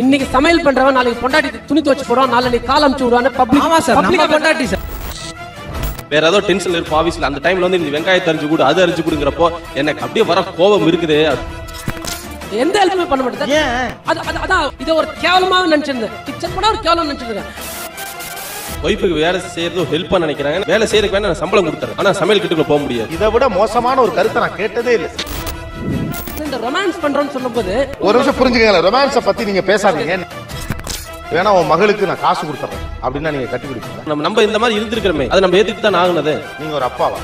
இன்னைக்கு சமையல் பண்றவன் நாளைக்கு பொண்டாட்டி துணி துவச்சு போடுவான், நாளைக்கு கால் அமுச்சு விடுவான்னு பப்ளிக். ஆமா சார், நம்ம பொண்டாட்டி சார். வேற ஏதோ டென்ஷன்ல இருப்போம் ஆபீஸ்ல, அந்த டைம்ல வந்து இந்த வெங்காயத்தை அரிஞ்சு கொடு, அது அரிஞ்சு கொடுங்கறப்போ எனக்கு அப்படியே வர கோபம் இருக்குது. எந்த ஹெல்ப்புமே பண்ண மாட்டேன். அதான் இதை ஒரு கேவலமாக நினைச்சிருந்தேன். கிச்சன் கூட ஒரு கேவலம் நினைச்சிருக்கேன். ஒய்ஃபுக்கு வேலை செய்யறது ஹெல்ப் பண்ண நினைக்கிறாங்க. வேலை செய்யறதுக்கு வேணா சம்பளம் கொடுத்துறேன், ஆனா சமையல் கிட்டுக்குள்ள போக முடியாது. இதை விட மோசமான ஒரு கருத்தை நான் கேட்டதே இல்லை. இந்த ரொமான்ஸ் பண்றோம்னு சொல்லும்போது ஒரு நிமிஷம் புரிஞ்சுக்கங்க, ரொமான்ஸை பத்தி நீங்க பேசாதீங்க. வேணா உன் மகளுக்கு நான் காசு கொடுத்துறேன் அப்படின்னா நீங்க கட்டி கொடுப்பீங்க. நம்ம இந்த மாதிரி இருந்திருக்கிறோமே, அதை நம்ம எதுக்கு தான் ஆகுனது? நீங்க ஒரு அப்பாவா?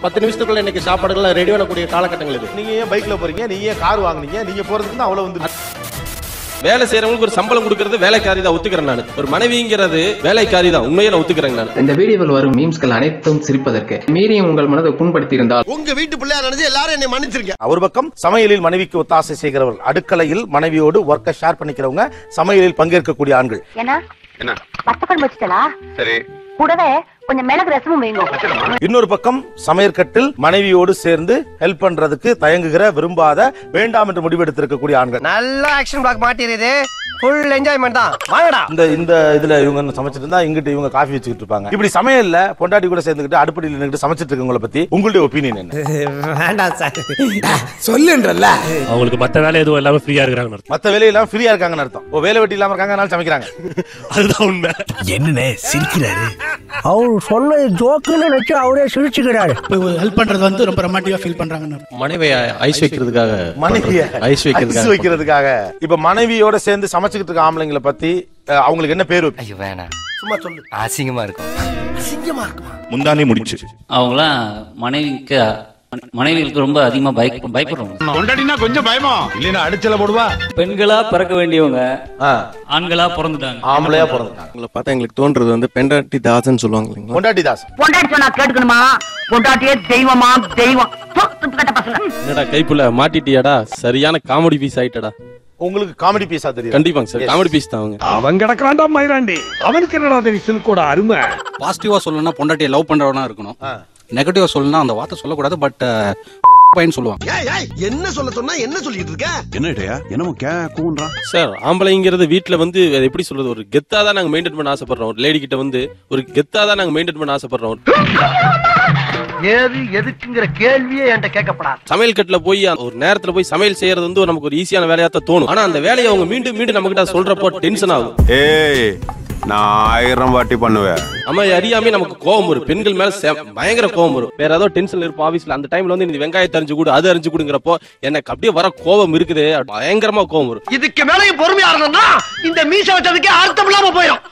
10 நிமிஷத்துக்குள்ள இன்னைக்கு சாப்பாடுகள் ரெடி பண்ணக்கூடிய காலகட்டங்கள் இது. நீங்க ஏன் பைக்ல போறீங்க, நீங்க ஏன் கார் வாங்குனீங்க, நீங்க போறதுக்கு தான் அவ்வளவு வந்து. வேலை செய்யறவங்களுக்கு ஒரு சம்பளம் கொடுக்கறது வேலைக்காரி தான், ஒத்துக்கிறேன் நான். ஒரு மனைவிங்கிறது வேலைக்காரி தான், உண்மையை நான் ஒத்துக்கிறேன் நான். இந்த வீடியோவில் வரும் மீம்ஸ்கள் அனைத்தும் சிரிப்பதற்கு மீறியும் உங்கள் மனதை புண்படுத்தி இருந்தால் உங்க வீட்டு பிள்ளையா நினைச்சு எல்லாரும் என்னை மன்னிச்சிருங்க. ஒரு பக்கம் சமையலில் மனைவிக்கு ஒத்தாசை செய்கிறவர்கள், அடுக்கலையில் மனைவியோடு ஒர்க்கை ஷேர் பண்ணிக்கிறவங்க, சமையலில் பங்கேற்கக்கூடிய ஆண்கள். என்ன வத்தக்குழம்பு வச்சுட்டா? சரி, கூடவே கொஞ்சம் மிளகு ரசமும் வைங்க. இன்னொரு பக்கம் சமையற்கட்டில் மனைவியோடு சேர்ந்து ஹெல்ப் பண்றதுக்கு தயங்குகிற, விரும்பாத, வேண்டாம் என்று முடிவெடுத்திருக்கக்கூடிய ஆண்கள். நல்ல ஆக்ஷன் பிளாக் மாட்டிருது, ஃபுல் என்ஜாய்மெண்ட் தான். வாங்கடா. இந்த இதுல இவங்க சமைச்சிட்டு இருந்தா இங்கிட்டு இவங்க காஃபி வச்சுக்கிட்டு இருப்பாங்க. இப்படி சமையல்ல பொண்டாட்டி கூட சேர்ந்துக்கிட்டு அடுப்படியில் நின்னுட்டு சமைச்சிட்டு இருக்கவங்கள பத்தி உங்களுடைய ஒப்பீனியன் என்ன? வேண்டாம் சார், சொல்லுன்றல்ல. அவங்களுக்கு மத்த வேலை எதுவும் எல்லாமே ஃப்ரீயா இருக்காங்க, மத்த வேலையெல்லாம் ஃப்ரீயா இருக்காங்கன்னு அர்த்தம். வேலை வெட்டி இல்லாம இருக்காங்க, அதனால சமைக்கிறாங்க. அதுதான் உண்மை. என்னன்னு சிரிக்கிறாரு? அவர் சொன்ன ஜோக்குன்னு நினைச்சு அவரே சிரிச்சுக்கிறாரு. ஹெல்ப் பண்றது வந்து ரொம்ப ரொமான்டிக்கா ஃபீல் பண்றாங்க. மனைவியை ஐஸ் வைக்கிறதுக்காக, மனைவியை ஐஸ் வைக்கிறதுக்காக. இப்ப மனைவியோட சேர்ந்து சமைச்சுக்கிட்டு இருக்க ஆம்பளைங்களை பத்தி அவங்களுக்கு என்ன பேரு? ஐயோ வேணாம், சும்மா சொல்லு. அசிங்கமா இருக்கும். அசிங்கமா இருக்குமா? முந்தானே முடிச்சு. அவங்களாம் மனைவிகளுக்கு ரொம்ப அதிகமா பயப்படுறோம். கொண்டாடினா கொஞ்சம் பயமா இல்லைன்னா அடிச்சல போடுவா. பெண்களா பிறக்க வேண்டியவங்க ஆண்களா பிறந்துட்டாங்க, ஆம்பளையா பிறந்துட்டாங்க. உங்களை பார்த்தா எங்களுக்கு தோன்றது வந்து பெண்டாட்டி தாசன் சொல்லுவாங்க இல்லைங்களா? பொண்டாட்டி தாஸ். பொண்டாட்டி சொன்னா கேட்டுக்கணுமா? பொண்டாட்டியே தெய்வமா தெய்வம். என்னடா கைப்புள்ள மாட்டிட்டியாடா, சரியான காமெடி பீஸ் ஆயிட்டடா. உங்களுக்கு காமெடி பீஸா தெரியும்? கண்டிப்பாங்க சார், காமெடி பீஸ் தான் அவங்க. அவன் கிடக்குறான்டா மயிராண்டி, அவனுக்கு என்னடா தெரியும் கூட அருமை. பாசிட்டிவா சொல்லணும்னா பொண்டாட்டியை லவ் பண்றவனா இருக்கணும். நெகட்டிவா சொல்லணும்னா அந்த வார்த்தை சொல்லக்கூடாது, பட் பையன் சொல்லுவாங்க. என்ன சொல்ல சொன்னா என்ன சொல்லிட்டு இருக்க? என்னடா என்னமோ கூன்றா சார். ஆம்பளைங்கிறது வீட்டுல வந்து எப்படி சொல்றது, ஒரு கெத்தா தான் நாங்க மெயின்டைன் பண்ண ஆசைப்படுறோம். ஒரு லேடி கிட்ட வந்து ஒரு கெத்தா தான் நாங்க மெயின்டைன் பண்ண ஆசைப்படுறோம். ஏது எதுக்குங்கிற கேள்வியே என்கிட்ட கேட்கப்படாது. சமையல் கட்டுல போய் ஒரு நேரத்துல போய் சமையல் செய்யறது வந்து நமக்கு ஒரு ஈஸியான வேலையா தான் தோணும். ஆனா அந்த வேலையை அவங்க மீண்டும் மீண்டும் நம்ம கிட்ட சொல்றப்போ டென்ஷன் ஆகும். நான் 1000 வாட்டி பண்ணுவேன். நம்ம அறியாமே நமக்கு கோபம் வரும், பெண்கள் மேல பயங்கர கோபம் வரும். வேற ஏதோ டென்ஷன்ல இருப்போம் ஆபீஸ்ல, அந்த டைம்ல வந்து இந்த வெங்காயத்தை அரிஞ்சு கொடு, அது அரிஞ்சு கொடுங்கறப்போ எனக்கு அப்படியே வர கோபம் இருக்குது, பயங்கரமா கோபம் வரும். இதுக்கு மேலயும் பொறுமையா இருந்தோம்னா இந்த மீச வச்சதுக்கே அர்த்தம் இல்லாம போயிடும்.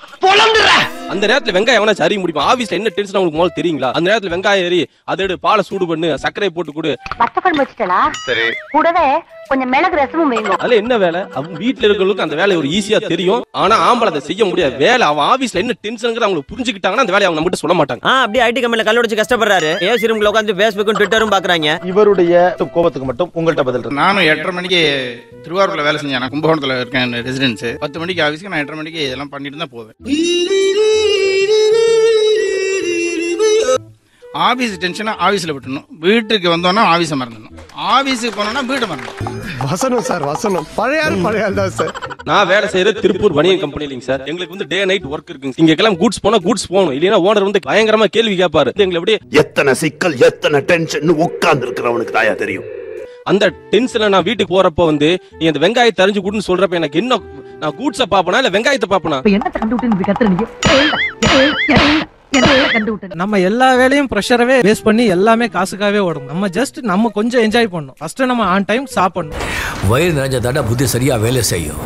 அந்த நேரத்துல வெங்காயம் எவனா சரி முடியும். ஆபீஸ்ல என்ன டென்ஷன் உங்களுக்கு முதல்ல தெரியுங்களா? அந்த நேரத்துல வெங்காயம் ஏறி அதோட பாலை சூடு பண்ணு, சர்க்கரை போட்டு கொடு. வத்தக்குழம்பு வச்சுட்டா? சரி, கூடவே கொஞ்சம் மிளகு ரசமும் வைங்க. அதுல என்ன வேலை? அவங்க வீட்டுல இருக்கிறவங்களுக்கு அந்த வேலை ஒரு ஈஸியா தெரியும், ஆனா ஆம்பளை அதை செய்ய முடியாது. வேலை அவன் ஆபீஸ்ல என்ன டென்ஷன் அவங்களுக்கு புரிஞ்சுக்கிட்டாங்கன்னா அந்த வேலையை அவங்க நம்மகிட்ட சொல்ல மாட்டாங்க. அப்படியே ஐடி கம்பெனில கல்லூரிச்சு கஷ்டப்படுறாரு, ஏசி ரூம்ல உட்கார்ந்து ஃபேஸ்புக்கும் ட்விட்டரும் பாக்குறாங்க. இவருடைய கோபத்துக்கு மட்டும் உங்கள்கிட்ட பதில் இருக்கு. நானும் 8:30 மணிக்கு திருவாரூர்ல வேலை செஞ்சேன். நான் கும்பகோணத்துல இருக்கேன் ரெசிடென்ஸ். 10 மணிக்கு ஆபீஸ்க்கு, நான் 8:30 மணிக்கு இதெல்லாம் பண்ணிட்டு தான் போவேன். ஆபீஸ் டென்ஷனா ஆபீஸ்ல விட்டுணும், வீட்டுக்கு வந்தோம்னா ஆபீஸை மறந்துடணும், ஆபீஸுக்கு போனோம்னா வீட்டை மறந்துடணும். வசனம் சார், வசனம் பழையாள் தான் சார். நான் வேலை செய்யறது திருப்பூர் வணிகம் கம்பெனி இல்லைங்க சார். எங்களுக்கு வந்து டே நைட் ஒர்க் இருக்குங்க. இங்க எல்லாம் கூட்ஸ் போனா கூட்ஸ் போகணும், இல்லைன்னா ஓனர் வந்து பயங்கரமா கேள்வி கேட்பாரு. எங்களை அப்படியே எத்தனை சிக்கல் எத்தனை டென்ஷன் உட்கார்ந்து இருக்கிறவனுக்கு தாயா தெரியும். அந்த டென்ஷன்ல நான் வீட்டுக்கு போறப்ப வந்து நீ அந்த வெங்காயத்தை அரிஞ்சு கூடுன்னு சொல்றப்ப எனக்கு என்ன, நான் கூட்ஸை பாப்பனா இல்ல வெங்காயத்தை பாப்பனா? என்னத்தை கண்டுவிட்டு கத்துறீங்க? நம்ம எல்லா வேலையும் பிரஷரவே வேஸ்ட் பண்ணி எல்லாமே காசுக்காகவே ஓடும். நம்ம ஜஸ்ட் நம்ம கொஞ்சம் என்ஜாய் பண்ணணும். ஃபர்ஸ்ட் நம்ம ஆன் டைம் சாப்பிடணும். வயிறு நிறைஞ்சதாடா புத்தி சரியா வேலை செய்யும்.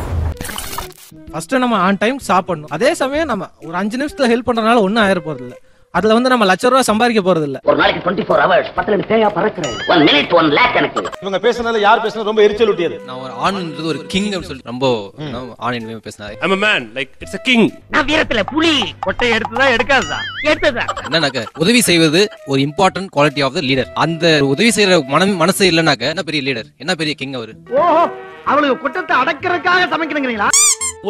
ஃபர்ஸ்ட் நம்ம ஆன் டைம் சாப்பிடணும். அதே சமயம் நம்ம ஒரு 5 நிமிஷத்துல ஹெல்ப் பண்றதுனால ஒன்னும் ஆயிர போறது இல்ல. அதுல வந்து நம்ம ₹1,00,000 சம்பாதிக்க போறது இல்ல. ஒரு நாளைக்கு 24 hours 10 தேயா பறக்குறேன். 1 minute 1 lakh எனக்கு. இவங்க பேசுனதுல யார் பேசுனது ரொம்ப எரிச்சல் ஊட்டியது? நான் ஒரு ஆண்ன்றது ஒரு கிங் அப்படி சொல்லி ரொம்ப ஆணின் பேசினாரு. I'm a man, like it's a king. நான் வீரத்துல புலி கொட்டை எடுத்துதான் எடுக்காதா? எடுத்ததா? என்னன்னாக்க உதவி செய்வது ஒரு important quality of the leader. அந்த உதவி செய்யற மனசு இல்லைனாக்க என்ன பெரிய லீடர், என்ன பெரிய கிங் அவரு. ஓஹோ, அவளுக்கு குற்றத்தை அடக்கிறதுக்காக சமைக்கிறீங்களா?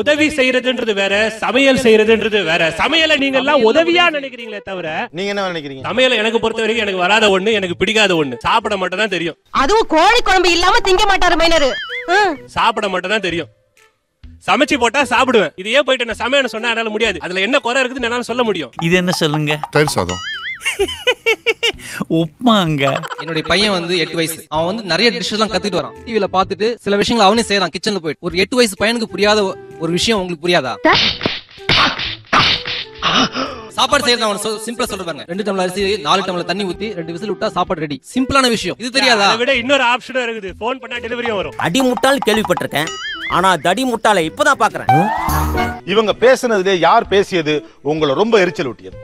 உதவி செய்யறதுன்றது வேற, சமையல் செய்யறதுன்றது வேற. சமையலை நீங்க எல்லாம் உதவியா நினைக்கிறீங்களே தவிர, நீங்க என்ன நினைக்கிறீங்க? சமையலை எனக்கு பொறுத்த வரைக்கும் எனக்கு வராத ஒண்ணு, எனக்கு பிடிக்காத ஒண்ணு. சாப்பிட மட்டும் தான் தெரியும். அதுவும் கோழி குழம்பு இல்லாம திங்க மாட்டாரு மைனரு. சாப்பிட மட்டும் தான் தெரியும். சமைச்சு போட்டா சாப்பிடுவேன். இதையே போயிட்டு நான் சமையல் சொன்னா என்னால முடியாது. அதுல என்ன குறை இருக்குதுன்னு என்னால சொல்ல முடியும். இது என்ன சொல்லுங்க? தயிர் சாதம், உப்மாங்க. என்னுடைய பையன் வந்து 8 வயசு. அவன் வந்து நிறைய டிஷ் எல்லாம் கத்துட்டு வரான். டிவில பாத்துட்டு சில விஷயங்கள் அவனே செய்யறான் கிச்சன்ல போயிட்டு. ஒரு 8 வயசு பையனுக்கு புரியாத ஒரு விஷயம் உங்களுக்கு புரியாதா? சாப்பாடு செய்யறது அவன் சிம்பிளா சொல்றாங்க. 2 டம்ளர் அரிசி 4 டம்ளர் தண்ணி ஊத்தி 2 விசில் விட்டா சாப்பாடு ரெடி. சிம்பிளான விஷயம். இது தெரியாதா? அதை விட இன்னொரு ஆப்ஷனும் இருக்குது. போன் பண்ணா டெலிவரியும் வரும். அடி முட்டாள் கேள்விப்பட்டிருக்கேன், ஆனா தடி முட்டாளை இப்பதான் பாக்குறேன். இவங்க பேசுனதுல யார் பேசியது உங்களை ரொம்ப எரிச்சல் ஊட்டியது?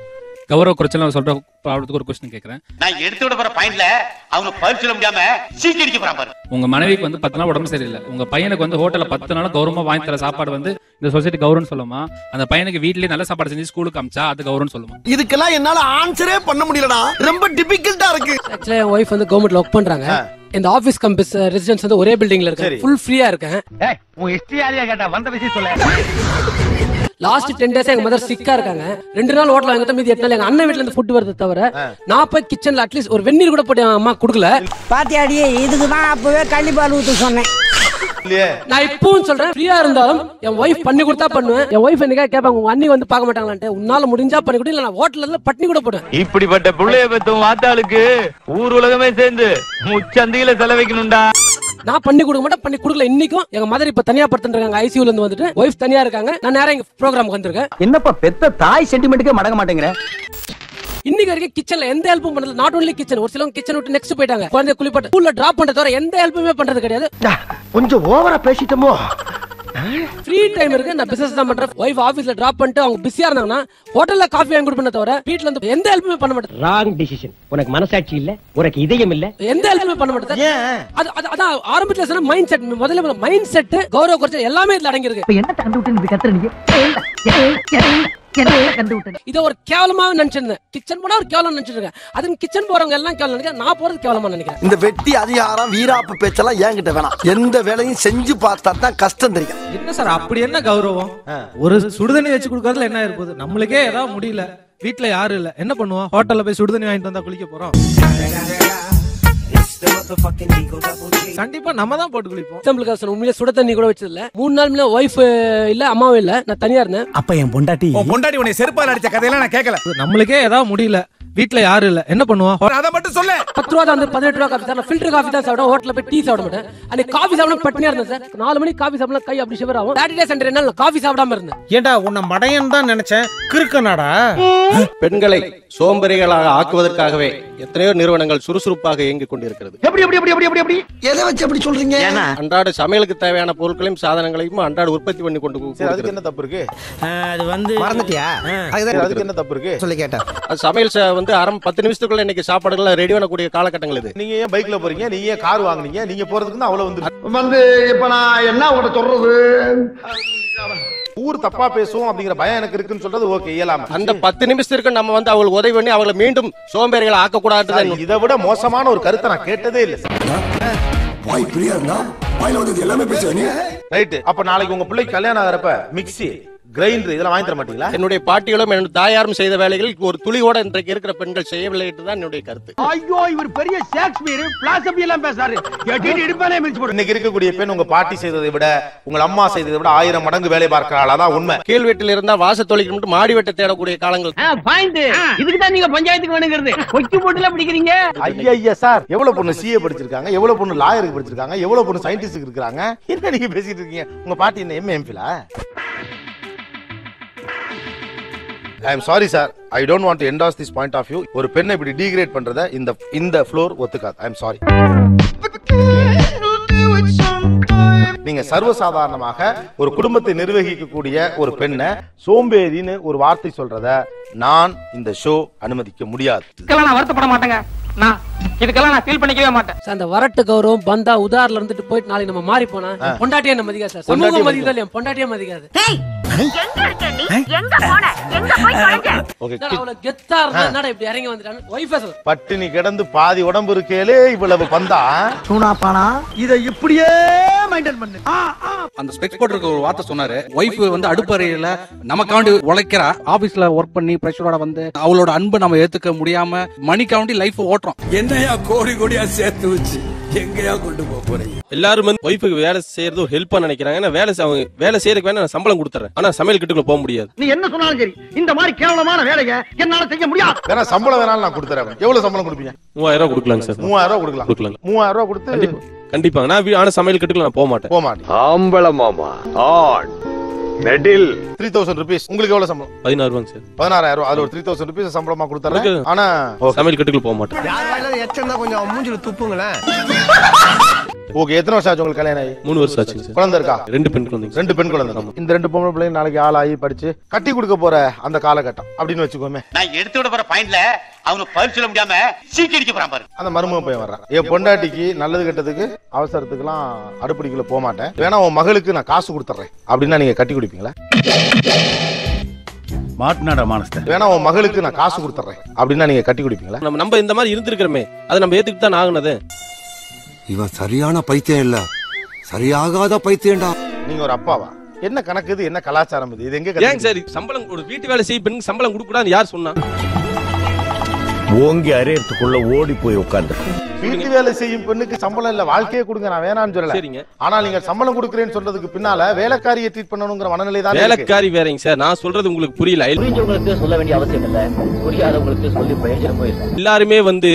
கௌரவ குறைச்சல் சொல்ற ப்ராப்ளத்துக்கு ஒரு क्वेश्चन கேக்குறேன். நான் எடுத்து விட போற பாயிண்ட்ல அவங்க பதில் சொல்ல முடியாம சீக்கிரிக்க போறான் பாரு. உங்க மனைவிக்கு வந்து 10 நாள் உடம்பு சரியில்லை. உங்க பையனுக்கு வந்து ஹோட்டல்ல 10 நாள் கௌரவமா வாங்கி தர சாப்பாடு வந்து இந்த சொசைட்டி கௌரவம் சொல்லுமா? அந்த பையனுக்கு வீட்லயே நல்ல சாப்பாடு செஞ்சு ஸ்கூலுக்கு அமிச்சா அது கௌரவம் சொல்லுமா? இதுக்கெல்லாம் என்னால ஆன்சரே பண்ண முடியலடா. ரொம்ப டிஃபிகல்ட்டா இருக்கு. ஆக்சுவலா என் வைஃப் வந்து கவர்மெண்ட்ல ஒர்க் பண்றாங்க. இந்த ஆபீஸ் கம்பஸ் ரெசிடென்ஸ் வந்து ஒரே பில்டிங்ல இருக்கு. ஃபுல் ஃப்ரீயா இருக்கேன். உன் ஹிஸ்டரி யாரையா கேட்டா வந்த விஷயம் சொல்ல. லாஸ்ட் 10 டேஸ் எங்க மதர் சிக்கா இருக்காங்க. 2 நாள் ஹோட்டல்ல வாங்கிட்டு மீதி 8 நாள் எங்க அண்ணன் வீட்ல இருந்து ஃபுட் வருது தவிர நான் போய் கிச்சன்ல அட்லீஸ்ட் ஒரு வெந்நீர் கூட போட்டு அம்மா குடுக்கல. பாத்தியாடி, இதுக்கு தான் அப்பவே கள்ளிப்பால் ஊத்து சொன்னேன். நான் இப்பவும் சொல்றேன், ஃப்ரீயா இருந்தாலும் என் வைஃப் பண்ணி கொடுத்தா பண்ணுவேன். என் வைஃப் என்னைக்கா கேட்பாங்க உங்க அண்ணி வந்து பார்க்க மாட்டாங்களான்ட்டு. உன்னால முடிஞ்சா பண்ணி கொடு, இல்ல நான் ஹோட்டல்ல இருந்து பட்னி கூட போடுவேன். இப்படிப்பட்ட புள்ளைய பெத்தும் வாத்தாளுக்கு ஊர் உலகமே சேர்ந்து முச்சந்தியில செலவைக்கணும்டா. நான் பண்ணி கொடுக்க மாட்டேன், பண்ணி கொடுக்கல. இன்னைக்கும் எங்க மதர் இப்ப தனியா படுத்துறாங்க. ஐசியூல இருந்து வந்துட்டு வைஃப் தனியா இருக்காங்க. நான் நேரா எங்க ப்ரோகிராமுக்கு வந்திருக்கேன். என்னப்பா பெத்த தாய் சென்டிமெண்ட்டுக்கே மடங்க மாட்டேங்கிற? இன்னைக்கு வரைக்கும் கிச்சன்ல எந்த ஹெல்ப்பும் பண்றது. நாட் ஒன்லி கிச்சன், ஒரு சிலவங்க கிச்சன் விட்டு நெக்ஸ்ட் போயிட்டாங்க. குழந்தை குளிப்பாட்டு ஸ்கூல்ல டிராப் பண்றது தவிர எந்த ஹெல்ப்புமே பண்றது கிடையாது. கொஞ்சம் ஓவரா பேசிட்டோமோ? ஃப்ரீ டைம் இருக்கு, நான் பிசினஸ் தான் பண்றேன். வைஃப் ஆபீஸ்ல டிராப் பண்ணிட்டு அவங்க பிஸியா இருந்தாங்கன்னா ஹோட்டல்ல காஃபி வாங்கி கொடுப்பேன் தவிர வீட்ல இருந்து எந்த ஹெல்ப்புமே பண்ண மாட்டேன். Wrong decision. உனக்கு மனசாட்சி இல்ல, உனக்கு இதயம் இல்ல, எந்த ஹெல்ப்புமே பண்ண மாட்டேன். அதான் ஆரம்பத்துல சொன்ன மைண்ட் செட். முதல்ல மைண்ட் செட், கௌரவ குறைச்சல் எல்லாமே இதுல அடங்கி இருக்கு. என்ன கண்டு விட்டு கத்துறீங்க? இத ஒரு கேவலமா நினைச்சிருந்தேன். கிச்சன் போனா ஒரு கேவலம் நினைச்சிருக்கேன். அதுவும் கிச்சன் போறவங்க எல்லாம் கேவலம் நினைக்கிறேன். நான் போறது கேவலமா நினைக்கிறேன். இந்த வெட்டி அதிகாரம் வீராப்பு பேச்செல்லாம் என்கிட்ட வேணாம். எந்த வேலையும் செஞ்சு பார்த்தா தான் கஷ்டம் தெரியும். என்ன சார் அப்படி என்ன கௌரவம்? ஒரு சுடுதண்ணி வச்சு கொடுக்கறதுல என்ன இருப்பது? நம்மளுக்கே ஏதாவது முடியல, வீட்டுல யாரும் இல்ல, என்ன பண்ணுவோம்? ஹோட்டல்ல போய் சுடுதண்ணி வாங்கிட்டு வந்தா குளிக்க போறோம். கண்டிப்பா நம்ம தான் போட்டு குளிப்போம். உண்மையிலே சுட தண்ணி கூட வச்சதில்ல. 3 நாள் வைஃப் இல்ல, அம்மாவும் இல்ல, நான் தனியா இருந்தேன். அப்ப என் பொண்டாட்டி உன்னை செருப்பால் அடிச்ச கதையெல்லாம் நான் கேட்கல. நம்மளுக்கே ஏதாவது முடியல, வீட்டுல யாரும் இல்ல, என்ன பண்ணுவோம்? அதை மட்டும் சொல்ல. 10 ரூபா தான், 18 ரூபா காஃபி சார். ஃபில்டர் காஃபி தான் சாப்பிடுவேன். ஹோட்டல்ல போய் டீ சாப்பிட மாட்டேன். அன்னைக்கு காஃபி சாப்பிட பட்டினியா இருந்தேன் சார். 4 மணிக்கு காஃபி சாப்பிடலாம் கை அப்படி ஷிவர் ஆகும். சாட்டர்டே சண்டே ரெண்டு நாள் காஃபி சாப்பிடாம இருந்தேன். ஏண்டா உன்னை மடையன் தான் நினைச்சேன், கிறுக்கனாடா. பெண்களை சோம்பேறிகளாக ஆக்குவதற்காகவே எத்தனையோ நிறுவனங்கள் சுறுசுறுப்பாக இயங்கிக் கொண்டிருக்கிறது. எப்படி எப்படி எப்படி எப்படி எப்படி எதை வச்சு எப்படி சொல்றீங்க? அன்றாட சமையலுக்கு தேவையான பொருட்களையும் சாதனங்களையும் அன்றாட உற்பத்தி பண்ணி கொண்டு அதுக்கு என்ன தப்பு இருக்கு? அது வந்து மறந்துட்டியா? அதுக்கு என்ன தப்பு இருக்கு சொல்லி கேட்டா சமையல் வந்து 10 நிமிஷத்துக்குள்ள இன்னைக்கு சாப்பாடுகள் ரெடி பண்ணக்கூடிய காலகட்டங்கள் இது. நீங்க ஏன் பைக்ல போறீங்க? நீங்க ஏன் கார் வாங்குனீங்க? நீங்க போறதுக்கு அவ்வளவு வந்து இப்ப நான் என்ன உங்கள்ட்ட சொல்றது? ஊர் தப்பா பேசுவோம் அப்படிங்கிற பயம் எனக்கு இருக்குன்னு சொல்றது ஓகே, இயலாம. அந்த 10 நிமிஷத்திற்கு நம்ம வந்து அவங்களுக்கு உதவி பண்ணி அவங்களை மீண்டும் சோம்பேறிகளை ஆக்க கூடாது. இதை விட மோசமான ஒரு கருத்தை நான் கேட்டதே இல்லை. ரைட். அப்ப நாளைக்கு உங்க பிள்ளைக்கு கல்யாணம் ஆகிறப்ப மிக்ஸி, கிரைண்டர் இதெல்லாம் வாங்கி தர மாட்டீங்களா? என்னுடைய பாட்டிகளும் என்னுடைய தாயாரும் செய்த வேலைகளில் ஒரு துளியோட இன்றைக்கு இருக்கிற பெண்கள் செய்யவில்லை என்றுதான் என்னுடைய கருத்து. ஐயோ, இவர் பெரிய ஷேக்ஸ்பியர் பிலாசபி எல்லாம் பேசாரு. இன்னைக்கு இருக்கக்கூடிய பெண் உங்க பாட்டி செய்ததை விட உங்க அம்மா செய்ததை விட 1000 மடங்கு வேலை பார்க்கிறாள். அதான் உண்மை. கீழ்வெட்டில் இருந்தா வாச தொழிலுக்கு மட்டும் மாடி வெட்ட தேடக்கூடிய காலங்கள். இதுக்கு தான் நீங்க பஞ்சாயத்துக்கு வேணுங்கிறது. கொக்கி போட்டுல பிடிக்கிறீங்க. ஐயா சார், எவ்வளவு பொண்ணு சிஏ படிச்சிருக்காங்க, எவ்வளவு பொண்ணு லாயருக்கு படிச்சிருக்காங்க, எவ்வளவு பொண்ணு சயின்டிஸ்ட் இருக்காங்க. என்ன நீங்க பேசிட்டு இருக்கீங்க? உங்க பாட்டி என்ன எம்எம்பிலா? I am sorry sir, I don't want to endorse this point of view. ஒரு பெண்ணை இப்படி டீக்ரேட் பண்றத இந்த ஃப்ளோர் ஒத்துக்காது. I am sorry. நீங்க சர்வசாதாரணமாக ஒரு குடும்பத்தை நிர்வகிக்கக்கூடிய ஒரு பெண்ணை சோம்பேறின்னு ஒரு வார்த்தை சொல்றத நான் இந்த ஷோ அனுமதிக்க முடியாது. நான் வருத்தப்பட மாட்டேங்க. நான் இதுக்கெல்லாம் நான் ஃபீல் பண்ணிக்கவே மாட்டேன். அந்த வரட்டு கௌரவம் பந்தா உதாரில இருந்துட்டு போயிட்டு நாளைக்கு நம்ம மாறி போனா பொண்டாட்டியே நம்ம மதிக்காது சார். சமூகம் மதிக்காது இல்லையா? பொண்டாட்டியே மதிக்காது. பட்டினி கிடந்து பாதி உடம்பு இருக்கேலே இவ்வளவு பந்தா சூனாப்பானா இதை இப்படியே மெயின்டைன் பண்ணு. அந்த ஸ்பெக்ஸ் போட்டுருக்க ஒரு வார்த்தை சொன்னாரு. ஒய்ஃப் வந்து அடுப்பறையில நமக்காண்டி உழைக்கிறா, ஆபீஸ்ல ஒர்க் பண்ணி பிரஷரோட வந்து அவளோட அன்பை நம்ம ஏத்துக்க முடியாம மணிக்காண்டி லைஃப் ஓட்டுறோம். என்னையா கோடி கோடியா சேர்த்து வச்சு எங்கயா கொண்டு போறீங்க? எல்லாரும் வந்து ஒய்ஃபுக்கு வேலை செய்யறது ஒரு ஹெல்ப்பா நினைக்கிறாங்க. ஏன்னா வேலை செய்யறதுக்கு வேணா நான் சம்பளம் கொடுத்துறேன், ஆனா சமையல் கட்டுக்குள்ள போக முடியாது. நீ என்ன சொன்னாலும் சரி, இந்த மாதிரி கேவலமான வேலையை என்னால செய்ய முடியாது. வேணா சம்பளம் வேணாலும் நான் கொடுத்துறேன். எவ்வளவு சம்பளம் கொடுப்பீங்க? 3000 ரூபாய் கொடுக்கலாங்க சார். 3000 ரூபாய் கொடுக்கலாம். 3000 ரூபாய் கொடுத்து கண்டிப்பா நான் ஆனா சமையல் கட்டுக்குள்ள நான் போக மாட்டேன். ஆம்பள மாமா ஆன் மெடில் 3000 rupees. உங்களுக்கு எவ்வளவு சம்பளம்? 16 ரூபாங்க சார். 16000 ரூபாய். அதுல ஒரு 3000 rupees சம்பளமா கொடுத்துறேன். ஆனா சமையல் கட்டுக்குள்ள போக மாட்டேன். யார் வாயில எச்சம் தான் கொஞ்சம் மூஞ்சில துப்புங்களேன். ஓகே, எத்தனை வருஷம் ஆச்சு உங்களுக்கு கல்யாணம் ஆகி? 3 வருஷம் ஆச்சுங்க சார். குழந்தை இருக்கா? 2 பெண் குழந்தைங்க. 2 பெண் குழந்தை. இந்த 2 பொம்பளை பிள்ளைங்க நாளைக்கு ஆளாகி படிச்சு கட்டி கொடுக்க போற அந்த காலகட்டம் அப்படின்னு வச்சுக்கோமே. நான் எடுத்து விட போற பாயிண்ட்ல அவங்க பதில் சொல்ல முடியாம சீக்கி அடிக்க போறான் பாரு. அந்த மருமகன் பையன் வர்றான். என் பொண்டாட்டிக்கு நல்லது கெட்டதுக்கு அவசரத்துக்குலாம் அடுப்படிக்குள்ள போக மாட்டேன், வேணா உன் மகளுக்கு நான் காசு கொடுத்துறேன் அப்படின்னா நீங்க கட்டி கொடுப்பீங்களா? மாட்னாடா மானஸ்த. வேணா உன் மகளுக்கு நான் காசு கொடுத்துறேன் அப்படின்னா நீங்க கட்டி கொடுப்பீங்களா? நம்ம இந்த மாதிரி இருந்திருக்கிறோமே, அதை நம்ம ஏத்துக்கிட்டு தான் ஆகுனது. இவன் சரியான பைத்தியம் இல்ல, சரியாகாத பைத்தியம்டா. நீங்க ஒரு அப்பாவா? என்ன கணக்கு இது? என்ன கலாச்சாரம் இது? இது எங்க ஏங்க சார் சம்பளம் ஒரு வீட்டு வேலை செய்ய பெண்ணுக்கு சம்பளம் கொடுக்க கூடாதுன்னு யார் சொன்னா? ஓங்கி அரையறதுக்குள்ள ஓடி போய் உட்கார்ந்து. வீட்டு வேலை செய்யும் பெண்ணுக்கு சம்பளம் இல்ல, வாழ்க்கையே கொடுங்க, நான் வேணாம்னு சொல்லல. சரிங்க. ஆனா நீங்க சம்பளம் கொடுக்கறேன்னு சொல்றதுக்கு பின்னால வேலைக்காரியை ட்ரீட் பண்ணணும்ங்கற மனநிலை தான். வேலைக்காரி வேறங்க சார், நான் சொல்றது உங்களுக்கு புரியல. புரிஞ்சவங்களுக்கு சொல்ல வேண்டிய அவசியம் இல்ல, புரியாதவங்களுக்கு சொல்லி பிரயோஜனம் போயிடும். எல்லாருமே வந்து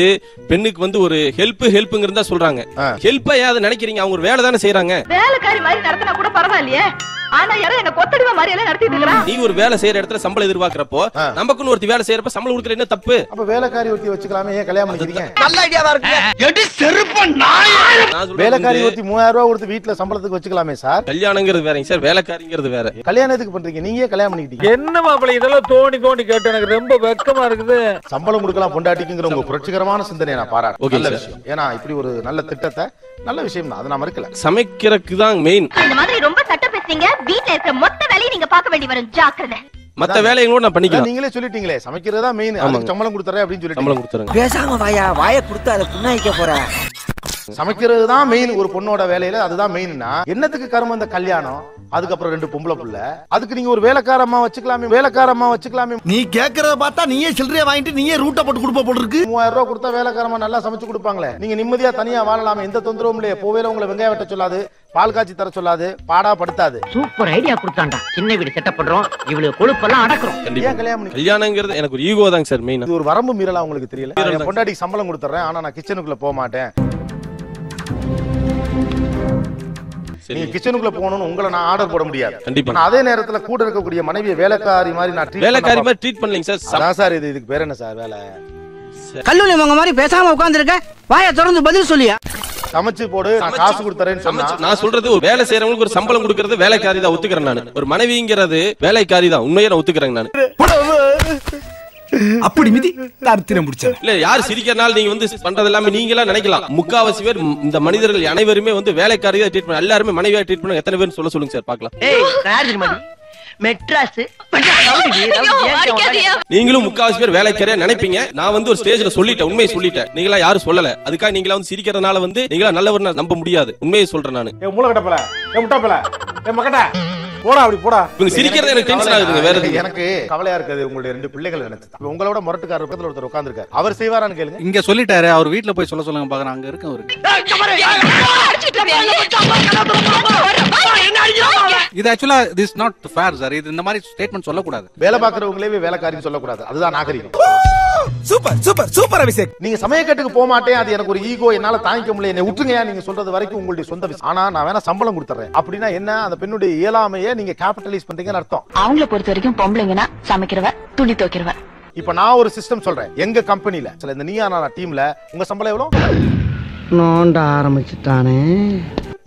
பெண்ணுக்கு வந்து ஒரு ஹெல்ப்ங்கறத சொல்றாங்க. ஹெல்ப்பா ஏதாவது நினைக்கிறீங்க? அவங்க ஒரு வேலை தானே செய்யறாங்க. வேலைக்காரி மாதிரி நடத்தினா கூட பரவாயில்லையே, ஆனா யாரும் என்ன கொத்தடிவ மாதிரி எல்லாம் நடத்திட்டு இருக்கறான். நீ ஒரு வேலை செய்யற இடத்துல சம்பளம் எதிர்பார்க்கறப்போ நமக்குன்னு ஒருத்தி வேலை செய்யறப்ப சம்பளம் கொடுக்கறது என்ன தப்பு? அப்ப வேலைக்காரி ஒருத்தி வச்சுக்கலாமே, ஏன் கல்யாணம் பண்ணிக்கிறீங்க? நல்ல ஐடியாவா இருக்கு. எடி செருப்பு நாய். வேலைக்காரி ஒருத்தி 3000 ரூபாய் கொடுத்து வீட்ல சம்பளத்துக்கு வச்சுக்கலாமே சார். கல்யாணங்கிறது வேறங்க சார், வேலைக்காரிங்கிறது வேற. கல்யாணம் எதுக்கு பண்றீங்க? நீங்க கல்யாணம் பண்ணிக்கிட்டீங்க. என்ன மாப்பிள இதெல்லாம் தோண்டி கேட்டு எனக்கு ரொம்ப வெக்கமா இருக்குது. சம்பளம் கொடுக்கலாம் பொண்டாட்டிக்குங்கிற உங்க புரட்சிகரமான சிந்தனையை நான் பாராட்டுறேன். நல்ல விஷயம். ஏன்னா இப்படி ஒரு நல்ல திட்டத்தை நல்ல விஷயம் தான், அது நான் மறுக்கல. சமைக்கிறதுக்கு தான் மெயின். இந்த மாதிரி ரொம்ப சட்டம் பேசுறீங்க, வீட்ல இருக்க மொத்த வேலையை நீங்க பார்க்க வேண்டி வரும், ஜாக்கிரதை. மத்த வேலைகளோட நான் பண்ணிக்கலாம். நீங்களே சொல்லிட்டீங்களே சமைக்கிறதா மெயின், அதுக்கு சம்பளம் கொடுத்துறேன் அப்படின்னு சொல்லிட்டு சம்பளம் கொடுத்துறேன். பேசாம வாயை கொடுத்து அதை புண்ணாய்க்க போற. சமைக்கிறது தான் மெயின் ஒரு பொண்ணோட வேலையில, அதுதான் மெயின்னா என்னத்துக்கு கர்மம் இந்த கல்யாணம், அதுக்கப்புறம் 2 பொம்பளை புள்ள, அதுக்கு நீங்க ஒரு வேலைக்காரமா வச்சுக்கலாமே. நீ கேக்குறத பார்த்தா நீயே சில்லறைய வாங்கிட்டு நீயே ரூட்ட போட்டு கொடுப்ப போல இருக்கு. 3000 ரூபாய் கொடுத்தா வேலைக்காரமா நல்லா சமைச்சு கொடுப்பாங்களே. நீங்க நிம்மதியா தனியா வாழலாமே, எந்த தொந்தரவும் இல்லையே. போவேல உங்களை வெங்காயம் வெட்ட சொல்லாது, பால் காய்ச்சி தர சொல்லாது, பாடா படுத்தாது. Super idea கொடுத்தான்டா. சின்ன வீடு செட்டப் பண்றோம், இவ்வளவு கொழுப்பெல்லாம் அடக்குறோம். கல்யாணங்கிறது எனக்கு ஒரு ஈகோ தாங்க சார் மெயின். இது ஒரு வரம்பு மீறலா உங்களுக்கு தெரியல? என் பொண்டாட்டிக்கு சம்பளம் கொடுத்துறேன், ஆனா நான் கிச்சனுக்குள்ள போக மாட்டேன். நீங்க கிச்சனுக்குள்ள போகணும்னு உங்களை நான் ஆர்டர் போட முடியாது. கண்டிப்பா. அதே நேரத்துல கூட இருக்கக்கூடிய மனைவியை வேலைக்காரி மாதிரி நான் ட்ரீட் பண்ணலைங்க சார். அதான் சார் இதுக்கு பேர் என்ன சார் வேலை? கல்லூரி மங்க மாதிரி பேசாம உட்கார்ந்திருக்க, வாயை திறந்து பதில் சொல்லியா. சமைச்சு போடு, நான் காசு கொடுத்துறேன்னு சொன்னா. நான் சொல்றது ஒரு வேலை செய்யறவங்களுக்கு ஒரு சம்பளம் கொடுக்கறது வேலைக்காரி தான் ஒத்துக்கிறேன் நான். ஒரு மனைவிங்கிறது வேலைக்காரி தான், உண்மையை நான் ஒத்துக்கிறேன் நான். அப்படி மிதி தர்த்திரம் முடிச்சது இல்ல. யார் சிரிக்கிறனால நீங்க வந்து பண்றது எல்லாமே நீங்களா நினைக்கலாம். முக்காவாசி பேர் இந்த மனிதர்கள் அனைவருமே வந்து வேலைக்காரியா ட்ரீட் பண்ண, எல்லாருமே மனைவியா ட்ரீட் பண்ண. எத்தனை பேர் சொல்லுங்க சார் பார்க்கலாம். மெட்ராஸ் நீங்களும் முக்காவாசி பேர் வேலைக்காரியா நினைப்பீங்க. நான் வந்து ஒரு ஸ்டேஜ்ல சொல்லிட்டேன், உண்மையை சொல்லிட்டேன். நீங்களா யாரும் சொல்லல, அதுக்காக நீங்களா வந்து சிரிக்கிறதுனால வந்து நீங்களா நல்லவர் நம்ப முடியாது. உண்மையை சொல்றேன் நான். மூலக்கட்டப்பல முட்டாப்பல மக்கட்ட போடா, அப்படி போடா. இவங்க சிரிக்கிறது எனக்கு டென்ஷன் ஆகுதுங்க. வேற எனக்கு கவலையா இருக்குது உங்களுடைய 2 பிள்ளைகள் நினைச்சு. உங்களோட முரட்டுக்கார பக்கத்துல ஒருத்தர் உட்கார்ந்திருக்காரு, அவர் செய்வாரான்னு கேளுங்க. இங்க சொல்லிட்டாரு, அவர் வீட்ல போய் சொல்லுங்க பாக்குறேன். அங்க இருக்கு அவருக்கு. இது ஆக்சுவலா திஸ் நாட் ஃபேர் சார். இது இந்த மாதிரி ஸ்டேட்மென்ட் சொல்லக்கூடாது. வேலை பாக்குறவங்களே வேலைக்காரின்னு சொல்லக்கூடாது, அதுதான் நாகரிகம். சூப்பர் அபிஷேக். நீங்க சமயக்கட்டுக்கு போக மாட்டேன், அது எனக்கு ஒரு ஈகோ, என்னால தாங்கிக்க முடியல, என்னை விட்டுருங்க நீங்க சொல்றது வரைக்கும் உங்களுடைய சொந்த விஷயம். ஆனா நான் வேணா சம்பளம் கொடுத்துறேன் அப்படின்னா என்ன? அந்த பெண்ணுடைய இயலாமையை நீங்க கேபிட்டலைஸ் பண்றீங்கன்னு அர்த்தம். அவங்கள பொறுத்த வரைக்கும் பொம்பளைங்கன்னா சமைக்கிறவ, துணி துவைக்கிறவ. இப்ப நான் ஒரு சிஸ்டம் சொல்றேன். எங்க கம்பெனில இந்த நீயா நானா டீம்ல உங்க சம்பளம் எவ்வளவு? நோண்ட ஆரம்பிச்சுட்டானே.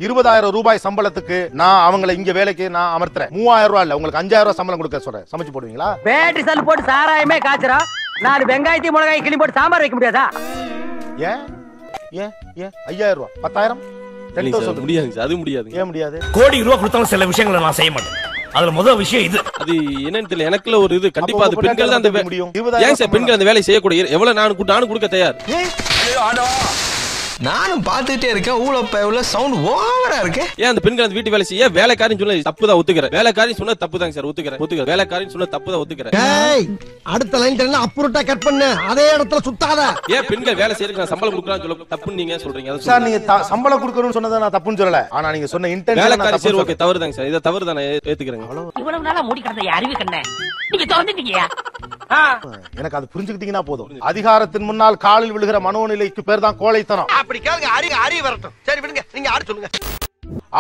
20000 ரூபாய் சம்பளத்துக்கு நான் அவங்களை இங்க வேலைக்கு நான் அமர்த்துறேன். 3000 ரூபாய் இல்ல, உங்களுக்கு 5000 ரூபாய் சம்பளம் கொடுக்க சொல்றேன். சமைச்சு போடுவீங்களா? பேட்டரி சல் போட்டு சாராயமே காய்ச்சறா, நான் வெங்காயத்தையும் மிளகாய் கிளி போட்டு சாம்பார் வைக்க முடியாதா? ஏன் ஏன் ஏன் 5000 ரூபாய் 10000 10,000 முடியாது சார். அது முடியாது. ஏன் முடியாது? கோடி ரூபாய் கொடுத்தாலும் சில விஷயங்களை நான் செய்ய மாட்டேன். அதுல முதல் விஷயம் இது. அது என்னன்னு தெரியல, எனக்குள்ள ஒரு இது. கண்டிப்பா அது பெண்கள் தான் அந்த முடியும். ஏன் சார் பெண்கள் அந்த வேலையை செய்யக்கூடிய? எவ்வளவு நானும் கொடுக்க தயார். நானும் பாத்துட்டே இருக்கேன். ஊழ சவுண்ட் ஓவரா இருக்கு. ஏன் அந்த பெண்கள் அந்த வீட்டு வேலை செய்ய வேலைக்காரின்னு சொன்ன தப்பு தான் ஒத்துக்கிறேன். வேலைக்காரி சொன்ன தப்பு தாங்க சார், ஒத்துக்கிறேன். வேலைக்காரின்னு சொன்ன தப்பு தான் ஒத்துக்கிறேன். அடுத்த லைன் அப்புறட்டா கட் பண்ணு, அதே இடத்துல சுத்தாத. ஏன் பெண்கள் வேலை செய்யறதுக்கு நான் சம்பளம் கொடுக்கறான்னு சொல்ல தப்புன்னு நீங்க சொல்றீங்க? சார் நீங்க சம்பளம் கொடுக்கறன்னு சொன்னதை நான் தப்புன்னு சொல்லல. ஆனா நீங்க சொன்ன இன்டென்ஷன் வேலைக்காரி சரி ஓகே தவறு தாங்க சார். இத தவறு தான் ஏத்துக்கிறேன். இவ்வளவு நாளா மூடி கிடந்த அறிவு கண்ணே நீங்க தோண்டிட்டீங்கயா. எனக்கு அது புரிஞ்சுக்கிட்டீங்கன்னா போதும். அதிகாரத்தின் முன்னால் காலில் விழுகிற மனோநிலைக்கு பேர் தான் கோழைத்தனம். அப்படி கேளுங்க, அறிவு வரட்டும். சரி விடுங்க, நீங்க ஆறு சொல்லுங்க.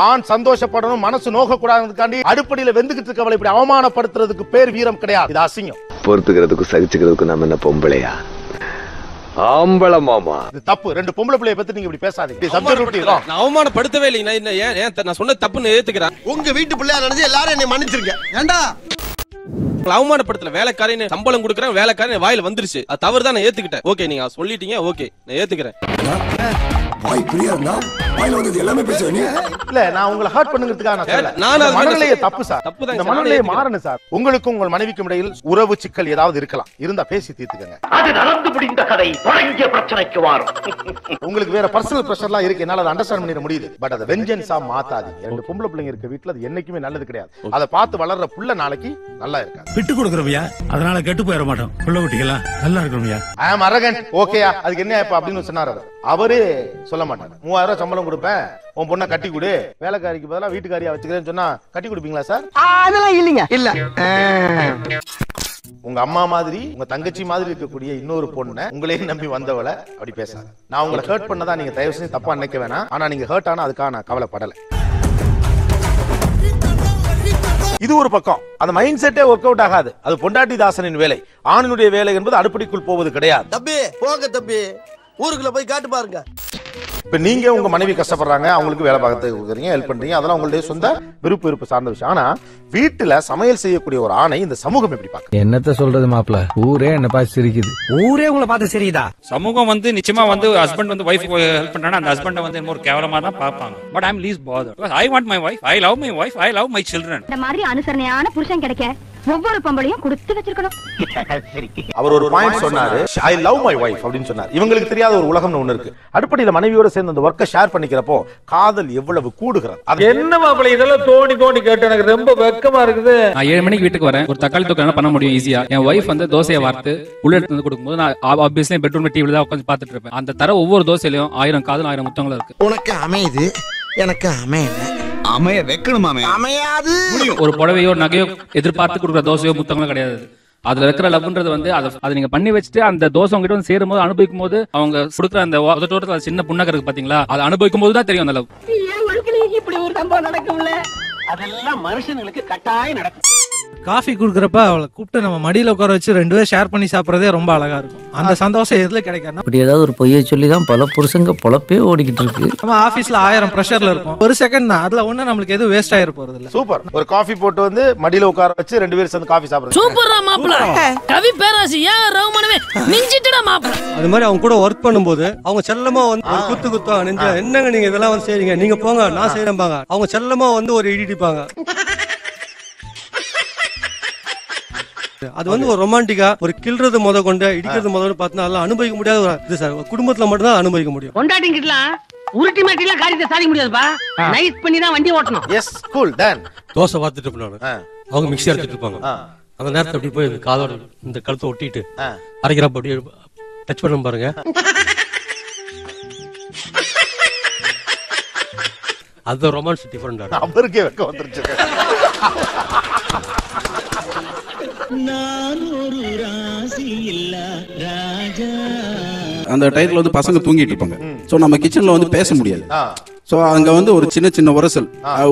ஆண் சந்தோஷப்படணும், மனசு நோக கூடாதுக்காண்டி அடுப்படியில வெந்துகிட்டு இருக்கவளை இப்படி அவமானப்படுத்துறதுக்கு பேர் வீரம் கிடையாது. இது அசிங்கம். பொறுத்துக்கிறதுக்கும் சகிச்சுக்கிறதுக்கும் நம்ம என்ன பொம்பளையா? ஆம்பள மாமா. இது தப்பு. ரெண்டு பொம்பளை பிள்ளைய பத்தி நீங்க இப்படி பேசாதீங்க. நான் அவமானப்படுத்தவே இல்லை. நான் சொன்ன தப்புன்னு ஏத்துக்கிறேன். உங்க வீட்டு பிள்ளையா நினைச்சு எல்லாரும் என்னை மன்னிச்சிருங்க. ஏண்டா அவமானப்படுத்தல. வேலைக்காரன் சம்பளம் கொடுக்கறேன், வேலைக்காரன் வாயில வந்துருச்சு. அது தவறு தான், நான் ஏத்துக்கிட்டேன். ஓகே நீங்க சொல்லிட்டீங்க, ஓகே நான் ஏத்துக்கிறேன். வாய் பிரியா இருந்தா வாயில வந்து எல்லாமே பேசுவீங்க. இல்ல நான் உங்களை ஹர்ட் பண்ணுங்கிறதுக்காக நான் சொல்லல. நான் அது மனநிலையே தப்பு சார். தப்பு தான். இந்த மனநிலையை மாறணும் சார். உங்களுக்கும் உங்கள் மனைவிக்கும் இடையில் உறவு சிக்கல் ஏதாவது இருக்கலாம். இருந்தா பேசி தீர்த்துக்கங்க. அது நடந்து முடிந்த கதை, தொடங்கிய பிரச்சனைக்கு வாரும். உங்களுக்கு வேற பர்சனல் பிரஷர்லாம் இருக்கு, என்னால அதை அண்டர்ஸ்டாண்ட் பண்ணிட முடியுது. பட் அதை வெஞ்சன்ஸா மாத்தாதீங்க. ரெண்டு பொம்பளை பிள்ளைங்க இருக்க வீட்டுல அது என்னைக்குமே நல்லது கிடையாது. அதை பார்த்து வளர்ற புள்ள நாளைக்கு நல்லா இருக்காது. விட்டு கொடுக்குறவையா, அதனால கெட்டு போயிட மாட்டோம். புள்ள குட்டிகளா நல்லா இருக்கணும்யா. ஐ அம் அரகன்ட். ஓகேயா, அதுக்கு என்ன இப்ப அப்படின்னு சொன்னாரு. அவரே சொல்ல மாட்டாங்க. 3000 சம்பளம் கொடுப்பேன், உன் பொண்ணை கட்டி கொடு, வேலைக்காரிக்கு பதிலா வீட்டுக்காரியா வச்சுக்கிறேன்னு சொன்னா கட்டி கொடுப்பீங்களா சார்? அதெல்லாம் இல்லைங்க. இல்ல உங்க அம்மா மாதிரி உங்க தங்கச்சி மாதிரி இருக்கக்கூடிய இன்னொரு பொண்ணை உங்களையும் நம்பி வந்தவளை அப்படி பேசாத. நான் உங்களை ஹர்ட் பண்ணதா நீங்க தயவு செஞ்சு தப்பா நினைக்க வேணாம். ஆனா நீங்க ஹர்ட் ஆனா அதுக்காக நான் கவலைப்படல. இது ஒரு பக்கம். அந்த மைண்ட் செட்டே ஒர்க் அவுட் ஆகாது. அது பொண்டாட்டி தாசனின் வேலை. ஆணினுடைய வேலை என்பது அடுப்படிக்குள் போவது கிடையாது. தம்பி போங்க தம்பி, ஊருக்குள்ள போய் காட்டு பாருங்க. இப்ப நீங்க உங்க மனைவி கஷ்டப்படுறாங்க, அவங்களுக்கு வேலை பார்த்து கொடுக்குறீங்க, ஹெல்ப் பண்றீங்க, அதெல்லாம் உங்களுடைய சொந்த விருப்பு சார்ந்த விஷயம். ஆனா வீட்டுல சமையல் செய்யக்கூடிய ஒரு ஆணை இந்த சமூகம் எப்படி பாக்க? என்னத்த சொல்றது மாப்ள, ஊரே என்ன பார்த்து சிரிக்குது. ஊரே உங்களை பார்த்து சிரிக்குதா? சமூகம் வந்து நிச்சயமா வந்து ஹஸ்பண்ட் வந்து வைஃப் ஹெல்ப் பண்றானா அந்த ஹஸ்பண்ட் வந்து இன்னொரு கேவலமா தான் பாப்பாங்க. But I am least bother because I want my wife, I love my wife, I love my children. இந்த மாதிரி அனுசரணையான புருஷன் கிடைக்க ஒவ்வொரு பொம்பளையும் கொடுத்து வச்சிருக்கணும். அவர் ஒரு பாயிண்ட் சொன்னாரு, ஐ லவ் மை வைஃப் அப்படின்னு சொன்னார். இவங்களுக்கு தெரியாத ஒரு உலகம்னு ஒண்ணு இருக்கு. அடுப்படியில மனைவியோட சேர்ந்து அந்த ஒர்க்கை ஷேர் பண்ணிக்கிறப்போ காதல் எவ்வளவு கூடுகிறது. என்ன மாப்பிள்ளை இதெல்லாம் தோண்டி கேட்டு எனக்கு ரொம்ப வெக்கமா இருக்குது. நான் 7 மணிக்கு வீட்டுக்கு வரேன், ஒரு தக்காளி தொக்கு பண்ண முடியும் ஈஸியா. என் வைஃப் வந்து தோசையை வார்த்து உள்ள எடுத்து வந்து கொடுக்கும்போது நான் ஆப்வியஸ்லி பெட்ரூம்ல டிவில தான் உட்காந்து பார்த்துட்டு இருப்பேன். அந்த தர ஒவ்வொரு தோசையிலும் 1000 காதல் 1000 முத்தங்களும் இருக்கு. உனக்கு அமையுது, எனக்கு அமையல. அமைய வைக்கணுமாமே, அமையாது. ஒரு புடவையோ நகையோ எதிர்பார்த்து கொடுக்குற தோசையோ முத்தங்களும் கிடையாது. அதுல இருக்கிற லவ்ன்றது வந்து அதை நீங்க பண்ணி வச்சுட்டு அந்த தோசை உங்ககிட்ட வந்து சேரும் போது அனுபவிக்கும் போது அவங்க கொடுக்குற அந்த உதட்டோரத்துல சின்ன புண்ணகை இருக்கு பாத்தீங்களா, அதை அனுபவிக்கும் போது தான் தெரியும் அந்த லவ். இப்படி ஒரு சம்பவம் நடக்கும்ல, அதெல்லாம் மனுஷங்களுக்கு கட்டாயம் நடக்கும். காஃபி குடுக்கறப்ப அவளை கூப்பிட்டு நம்ம மடியில உட்கார வச்சு 2 பேரும் ஷேர் பண்ணி சாப்பிடறதே ரொம்ப அழகா இருக்கும். அந்த சந்தோஷம் எதுல கிடைக்காது. இப்படி ஏதாவது ஒரு பொய்யை சொல்லிதான் பல புருஷங்க பொழப்பே ஓடிக்கிட்டு இருக்கு. நம்ம ஆபீஸ்ல 1000 பிரஷர்ல இருக்கும், ஒரு செகண்ட் தான், அதுல ஒண்ணு நம்மளுக்கு எதுவும் வேஸ்ட் ஆயிர போறது இல்ல. சூப்பர். ஒரு காஃபி போட்டு வந்து மடியில உட்கார வச்சு 2 பேரும் சேர்ந்து காஃபி சாப்பிடுறது. சூப்பரா மாப்ள, கவி பேராசி ஏன் ரவுமனவே மிஞ்சிட்டடா மாப்ள. அது மாதிரி அவங்க கூட ஒர்க் பண்ணும்போது அவங்க செல்லமா வந்து குத்துவா நெஞ்ச, என்னங்க நீங்க இதெல்லாம் வந்து செய்றீங்க, நீங்க போங்க நான் செய்யறேன் பாங்க. அவங்க செல்லமா வந்து ஒரு இடிப்பாங்க. அது வந்து ஒரு ரொமான்டிக்கா ஒரு கில்றது முத கொண்டு இடிக்கிறது முதல்ல பார்த்தா அதெல்லாம் அனுபவிக்க முடியாத ஒரு இது சார். குடும்பத்துல மட்டும் தான் அனுபவிக்க முடியும். கொண்டாட்டிங்கலாம் உருட்டி மாட்டிலாம் காரியத்தை சாதிக்க முடியாதுப்பா. நைஸ் பண்ணி தான் வண்டி ஓட்டணும். S cool ton. தோசை பார்த்துட்டு இருப்பாங்க, அவங்க மிக்ஸி அரைச்சிட்டு இருப்பாங்க. அந்த நேரத்தை அப்படி போய் காதோட இந்த கழுத்தை ஒட்டிட்டு அரைக்கிறப்ப அப்படியே டச் பண்ண பாருங்க. அது ரொமான்ஸ் டிஃபரெண்ட். அவருக்கே வெக்க வந்துருச்சு. அந்த டைத்துல வந்து பசங்க தூங்கிட்டு இருப்பாங்க. சோ நம்ம கிச்சன்ல வந்து பேச முடியாது. சோ அங்க வந்து ஒரு சின்ன சின்ன உரசல்,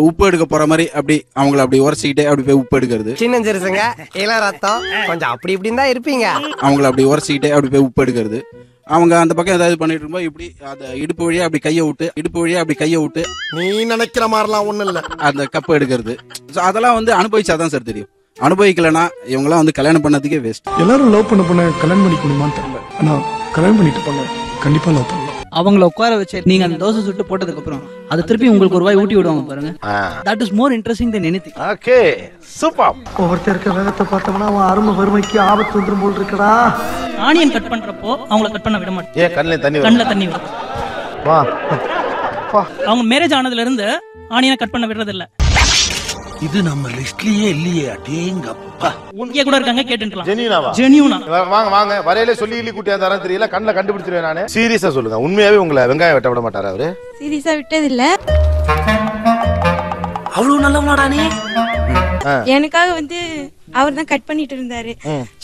உப்பு எடுக்க போற மாதிரி அப்படி அவங்கள அப்படி உரசிக்கிட்டே அப்படி போய் உப்பு எடுக்கிறது. சின்ன சிறுசுங்க இளம் ரத்தம் கொஞ்சம் அப்படி இப்படின்னு தான் இருப்பீங்க. அவங்கள அப்படி உரசிக்கிட்டே அப்படி போய் உப்பு எடுக்கிறது. அவங்க அந்த பக்கம் ஏதாவது பண்ணிட்டு இருக்கும்போது இப்படி அந்த இடுப்பு வழியா அப்படி கையை விட்டு நீ நினைக்கிற மாதிரிலாம் ஒண்ணு இல்ல அந்த கப்பு எடுக்கிறது. அதெல்லாம் வந்து அனுபவிச்சாதான் சார் தெரியும். அனுபவிக்கலன்னா இவங்கெல்லாம் வந்து கல்யாணம் பண்ணதுக்கே வேஸ்ட். எல்லாரும் லவ் பண்ண கல்யாணம் பண்ணிக்கணுமான்னு தெரியல. ஆனா கல்யாணம் பண்ணிட்டு பண்ண கண்டிப்பா லவ் பண்ணலாம். அவங்கள உட்கார வச்சு நீங்க அந்த தோசை சுட்டு போட்டதுக்கு அப்புறம் அது திருப்பி உங்களுக்கு ஒரு வாய் ஊட்டி விடுவாங்க பாருங்க. That is more interesting then anything. Okay super. ஒவ்வொருத்தருக்கு வேகத்தை பார்த்தோம்னா அவன் அருமை வறுமைக்கு ஆபத்து வந்துரும் போல் இருக்கடா. ஆனியன் கட் பண்றப்போ அவங்கள கட் பண்ண விட மாட்டேன். ஏன் கண்ணில தண்ணி கண்ணில தண்ணி வரும். அவங்க மேரேஜ் ஆனதுல இருந்து ஆனியனை கட் பண்ண விடுறது இல்ல. இது நம்ம லிஸ்ட்லயே இல்லையே. அடேங்கப்பா. இங்க கூட இருக்காங்க கேட்டுலாம். ஜெனியூனாவா? ஜெனியூனா. வாங்க வாங்க, வரையில சொல்லி கூட்டியா தரேன் தெரியல, கண்ணுல கண்டுபிடிச்சிருவேன் நானு. சீரியஸா சொல்லுங்க, உண்மையாவே உங்களை வெங்காயம் வெட்ட விட மாட்டாரா அவரு? சீரியஸா விட்டது இல்ல. அவ்வளவு நல்லவனாடானே. எனக்காக வந்து அவர் தான் கட் பண்ணிட்டு இருந்தாரு.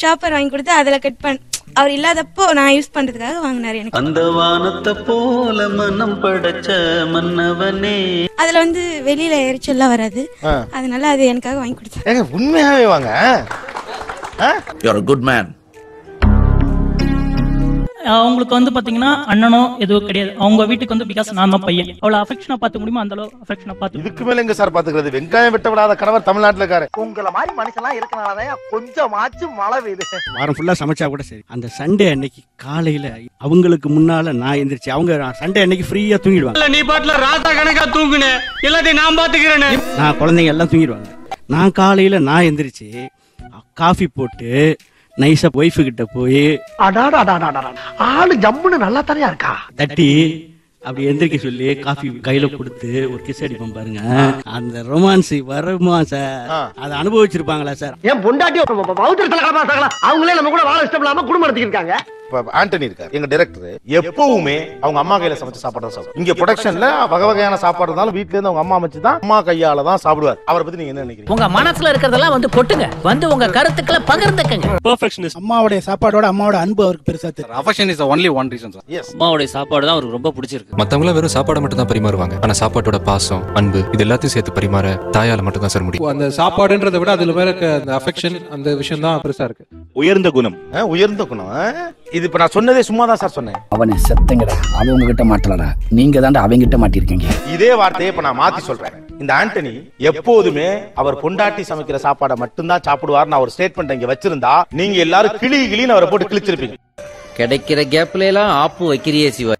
சாப்பர் வாங்கி கொடுத்து அதுல கட் பண்ண அவர் இல்லாதப்போ நான் யூஸ் பண்றதுக்காக வாங்கினாரு எனக்கு. அந்த வானத்தை போல மனம் படைச்ச மன்னவனே. அதுல வந்து வெளியில எரிச்சல்லாம் வராது, அதனால அது எனக்காக வாங்கி கொடுத்தாரு. உண்மையாவே வாங்க. You are a good man. அவங்களுக்கு வந்து பாத்தீங்கன்னா அண்ணனோ எதுவும் கிடையாது. அவங்க வீட்டுக்கு வந்து பிகாஸ் நான் தான் பையன், அவ்வளவு அஃபெக்ஷனா பாத்துக்க முடியுமோ அந்த அளவு அஃபெக்ஷனா பாத்து. இதுக்கு மேல எங்க சார் பாத்துக்கிறது? வெங்காயம் வெட்ட விடாத கணவர் தமிழ்நாட்டுல இருக்காரு. உங்கள மாதிரி மனுஷன்லாம் இருக்கனாலதான் கொஞ்சமாச்சும் மழை பெய்யுது. வாரம் ஃபுல்லா சமைச்சா கூட சரி, அந்த சண்டே அன்னைக்கு காலையில அவங்களுக்கு முன்னால நான் எந்திரிச்சு, அவங்க சண்டே அன்னைக்கு ஃப்ரீயா தூங்கிடுவாங்க. நீ பாட்டுல ராசா கணக்கா தூங்குனே, எல்லாத்தையும் நான் பாத்துக்கிறேன். நான் குழந்தைங்க எல்லாம் தூங்கிடுவாங்க. நான் காலையில நான் எந்திரிச்சு காஃபி போட்டு நைஸா ஒய்ஃபு கிட்ட போய் ஆளு ஜம்முன்னு நல்லா தானே இருக்கா தட்டி அப்படி எந்திரிக்க சொல்லி காஃபி கையில கொடுத்து ஒரு கிஸ் அடிப்போம் பாருங்க. அந்த ரொமான்ஸ் வருமா சார்? அதை அனுபவிச்சிருப்பாங்களா சார்? ஏன் பொண்டாட்டி அவங்களே நம்ம கூட வாழ இஷ்டம் இல்லாம குடும்பம் நடத்திட்டு இருக்காங்க. ஆண்டனி இருக்காரு எங்க டைரக்டர், எப்பவுமே அவங்க அம்மா கையில சமைச்ச சாப்பாடு தான் சாப்பிடுவார். இங்க ப்ரொடக்ஷன்ல வகை வகையான சாப்பாடு இருந்தாலும் வீட்ல இருந்து அவங்க அம்மா அமைச்சு தான் அம்மா கையால தான் சாப்பிடுவார். அவரை பத்தி நீங்க என்ன நினைக்கிறீங்க? உங்க மனசுல இருக்கிறதெல்லாம் வந்து கொட்டுங்க, வந்து உங்க கருத்துக்களை பகிர்ந்துக்கங்க. பெர்ஃபெக்ஷனிஸ்ட். அம்மாவுடைய சாப்பாடோட அம்மாவோட அன்பு அவருக்கு பெருசா தெரியும். Affection is the only one reason, sir. Yes. அம்மாவுடைய சாப்பாடு தான் அவருக்கு ரொம்ப பிடிச்சிருக்கு. மத்தவங்க வெறும் சாப்பாடு மட்டும் தான் பரிமாறுவாங்க, ஆனா சாப்பாட்டோட பாசம் அன்பு இது எல்லாத்தையும் சேர்த்து பரிமாற தாயால மட்டும் தான் சார் முடியும். அந்த சாப்பாடுன்றதை விட அதுல மேல அந்த அஃபெக்ஷன் அந்த விஷயம் தான் பெருசா இருக்கு. உயர்ந்த குணம். உயர்ந்த குணம். இது இப்ப நான் சொன்னதே சும்மா தான் சார் சொன்னேன். அவனை செத்தங்கடா, அவன் உங்ககிட்ட மாட்டலடா, நீங்க தாண்டா அவங்க கிட்ட மாட்டிருக்கீங்க. இதே வார்த்தையை இப்ப நான் மாத்தி சொல்றேன். இந்த ஆண்டனி எப்போதுமே அவர் பொண்டாட்டி சமைக்கிற சாப்பாடை மட்டும்தான் சாப்பிடுவார்னு அவர் ஸ்டேட்மெண்ட் இங்க வச்சிருந்தா நீங்க எல்லாரும் கிளின்னு அவரை போட்டு கிழிச்சிருப்பீங்க. கிடைக்கிற கேப்ல எல்லாம் ஆப்பு வைக்கிறியே சிவா.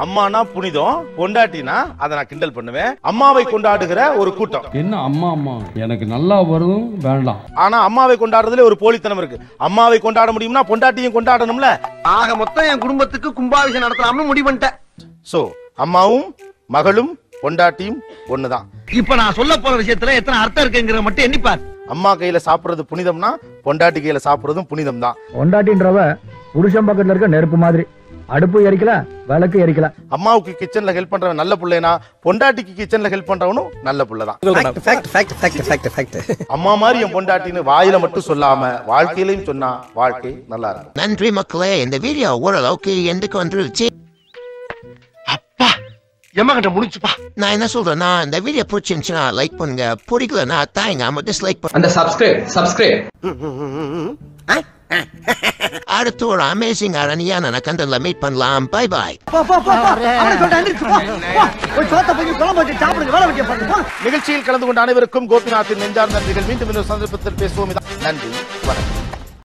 அம்மானா புனிதம், பொண்டாட்டினா அதை நான் கிண்டல் பண்ணுவேன். அம்மாவை கொண்டாடுகிற ஒரு கூட்டம். என்ன அம்மா அம்மா எனக்கு நல்லா வரும் வேண்டாம். ஆனா அம்மாவை கொண்டாடுறதுல ஒரு போலித்தனம் இருக்கு. அம்மாவை கொண்டாட முடியும்னா பொண்டாட்டியும் கொண்டாடணும்ல. ஆக மொத்தம் என் குடும்பத்துக்கு கும்பாபிஷேகம் நடத்தலாம்னு முடிவு பண்ணிட்டேன். சோ அம்மாவும் மகளும் பொண்டாட்டியும் ஒண்ணுதான். இப்ப நான் சொல்ல போற விஷயத்துல எத்தனை அர்த்தம் இருக்குங்கிற மட்டும் எண்ணிப்பார். அம்மா கையில சாப்பிடுறது புனிதம்னா பொண்டாட்டி கையில சாப்பிடுறதும் புனிதம் தான். பொண்டாட்டின்றவ புருஷன் பக்கத்துல இருக்க நெருப்பு மாதிரி, அடுப்பு எரிக்கல விளக்கு எரிக்கல. அம்மாவுக்கு கிச்சன்ல ஹெல்ப் பண்றவன் நல்ல புள்ளைனா பொண்டாட்டிக்கு கிச்சன்ல ஹெல்ப் பண்றவனும் நல்ல புள்ளதான். அம்மா மாதிரி என் பொண்டாட்டின்னு வாயில மட்டும் சொல்லாம வாழ்க்கையிலையும் சொன்னா வாழ்க்கை நல்லா இருக்கும். நன்றி மக்களே, இந்த வீடியோ ஓரளவுக்கு எந்துக்கு வந்துருச்சு. அப்பா எம்மா கிட்ட முடிச்சுப்பா. நான் என்ன சொல்றேன்னா, இந்த வீடியோ பிடிச்சிருந்துச்சுன்னா லைக் பண்ணுங்க, பிடிக்கலன்னா தாயங்க டிஸ்லைக் பண்ணுங்க. அந்த சப்ஸ்கிரைப் அடுத்து ஒரு அமேசிங் அரணியான கண்டன்ல மீட் பண்ணலாம். Bye bye. நிகழ்ச்சியில் கலந்து கொண்ட அனைவருக்கும் கோபிநாத்தின் நெஞ்சார்ந்த நன்றிகள். மீண்டும் இன்னொரு சந்தர்ப்பத்தில் பேசுவோம். நன்றி, வணக்கம்.